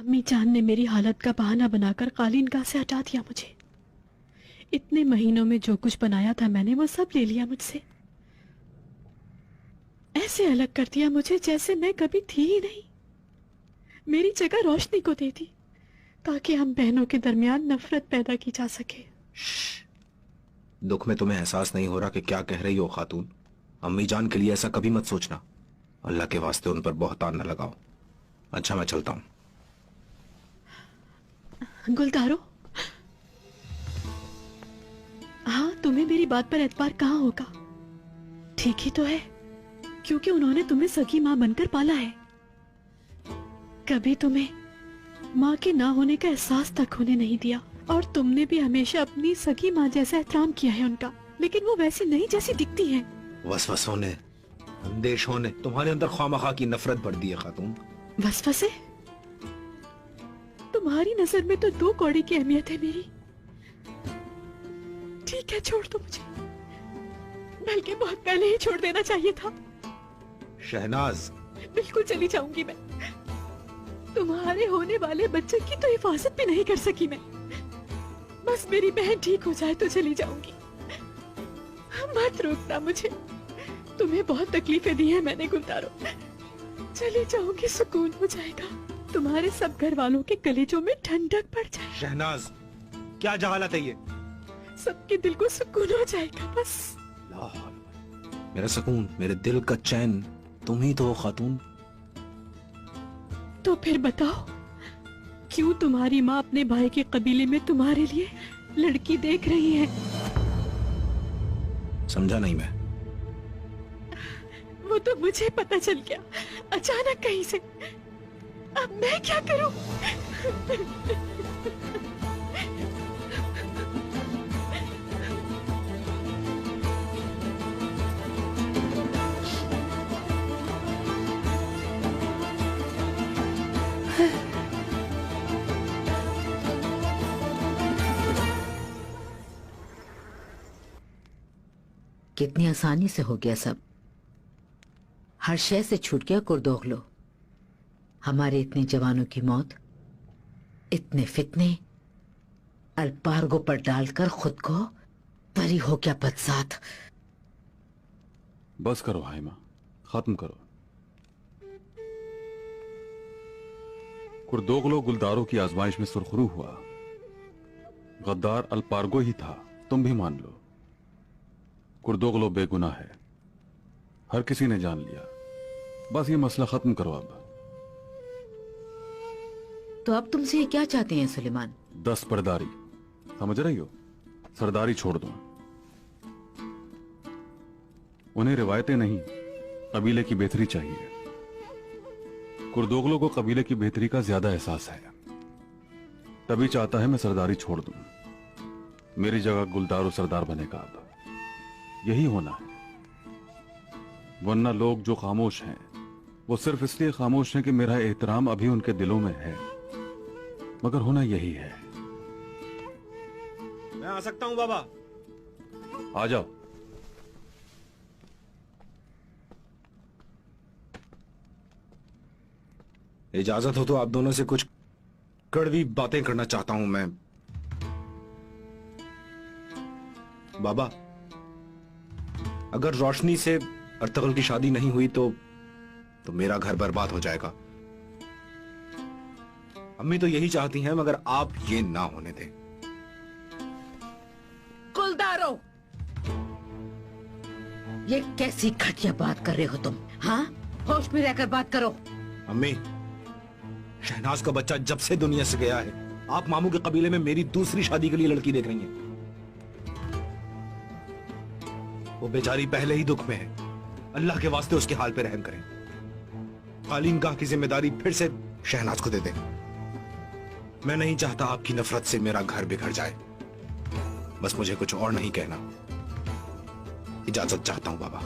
अम्मी जान ने मेरी हालत का बहाना बनाकर कालीनगाह से हटा दिया मुझे। इतने महीनों में जो कुछ बनाया था मैंने वो सब ले लिया मुझसे। ऐसे अलग कर दिया मुझे जैसे मैं कभी थी ही नहीं। मेरी जगह रोशनी को दे दी ताकि हम बहनों के दरमियान नफरत पैदा की जा सके। दुख में तुम्हें एहसास नहीं हो रहा कि क्या कह रही हो खातून? अम्मी जान के लिए ऐसा कभी मत सोचना। अल्लाह के वास्ते उन पर बहुतान न लगाओ। अच्छा मैं चलता हूं। गुलदारो, हाँ तुम्हें मेरी बात पर एतबार कहाँ होगा? ठीक ही तो है, क्योंकि उन्होंने तुम्हें सगी माँ बनकर पाला है। कभी तुम्हें माँ के ना होने का एहसास तक होने नहीं दिया, और तुमने भी हमेशा अपनी सगी माँ जैसा एहतराम किया है उनका, लेकिन वो वैसी नहीं जैसी दिखती है। वसवसों ने, अंदेशों ने तुम्हारे अंदर खामखा की नफरत भर दी है खातून। वसवसे? तुम्हारी नजर में तो 2 कौड़ी की अहमियत है मेरी। ठीक है, छोड़ दो मुझे, बल्कि बहुत पहले ही छोड़ देना चाहिए था। शहनाज, बिल्कुल चली जाऊंगी मैं। तुम्हारे होने वाले बच्चे की तो हिफाजत भी नहीं कर सकी मैं। बस मेरी बहन ठीक हो जाए तो चली जाऊंगी। मत रोकना मुझे, तुम्हें बहुत तकलीफें दी है मैंने गुलदारो। चली जाऊंगी, सुकून हो जाएगा, तुम्हारे सब घर वालों के कलेजों में ठंडक पड़ जाए। शहनाज, क्या जहालत है ये? सबके दिल को सुकून हो जाएगा बस। मेरा सुकून, मेरे दिल का चैन तुम ही तो हो खातून। तो फिर बताओ, क्यों तुम्हारी माँ अपने भाई के कबीले में तुम्हारे लिए लड़की देख रही है? समझा नहीं मैं। वो तो मुझे पता चल गया अचानक कहीं से। अब मैं क्या करूं? कितनी आसानी से हो गया सब। हर शय से छूट गया कुर्दोगलो। हमारे इतने जवानों की मौत, इतने फितने अल्पार्गो पर डालकर खुद को परी हो गया बदसात। बस करो हाइमा, खत्म करो। कुर्दोगलो गुलदारों की आजमाइश में सुरखरू हुआ। गद्दार अल्पार्गो ही था, तुम भी मान लो। कुर्दोगलो बेगुनाह है, हर किसी ने जान लिया। बस ये मसला खत्म करो अब। तो अब तुमसे ये क्या चाहते हैं सुलेमान? 10 परदारी, समझ रही हो? सरदारी छोड़ दो। उन्हें रिवायतें नहीं, कबीले की बेहतरी चाहिए। कुर्दोगलो को कबीले की बेहतरी का ज्यादा एहसास है, तभी चाहता है मैं सरदारी छोड़ दूं। मेरी जगह गुलदारो सरदार बनेगा अब। यही होना है, वरना लोग जो खामोश हैं वो सिर्फ इसलिए खामोश हैं कि मेरा एहतराम अभी उनके दिलों में है, मगर होना यही है। मैं आ सकता हूं बाबा? आ जाओ। इजाजत हो तो आप दोनों से कुछ कड़वी बातें करना चाहता हूं मैं। बाबा, अगर रोशनी से अर्तगल की शादी नहीं हुई तो मेरा घर बर्बाद हो जाएगा। अम्मी तो यही चाहती हैं, मगर आप ये ना होने दें। गुलदारो, ये कैसी घटिया बात कर रहे हो तुम? हाँ, होश में रहकर बात करो। अम्मी, शहनाज का बच्चा जब से दुनिया से गया है, आप मामू के कबीले में मेरी दूसरी शादी के लिए लड़की देख रही हैं। वो बेचारी पहले ही दुख में है, अल्लाह के वास्ते उसके हाल पे रहम करें। कालीनगाह की जिम्मेदारी फिर से शहनाज को दे दें। मैं नहीं चाहता आपकी नफरत से मेरा घर बिगड़ जाए। बस मुझे कुछ और नहीं कहना, इजाजत चाहता हूं बाबा।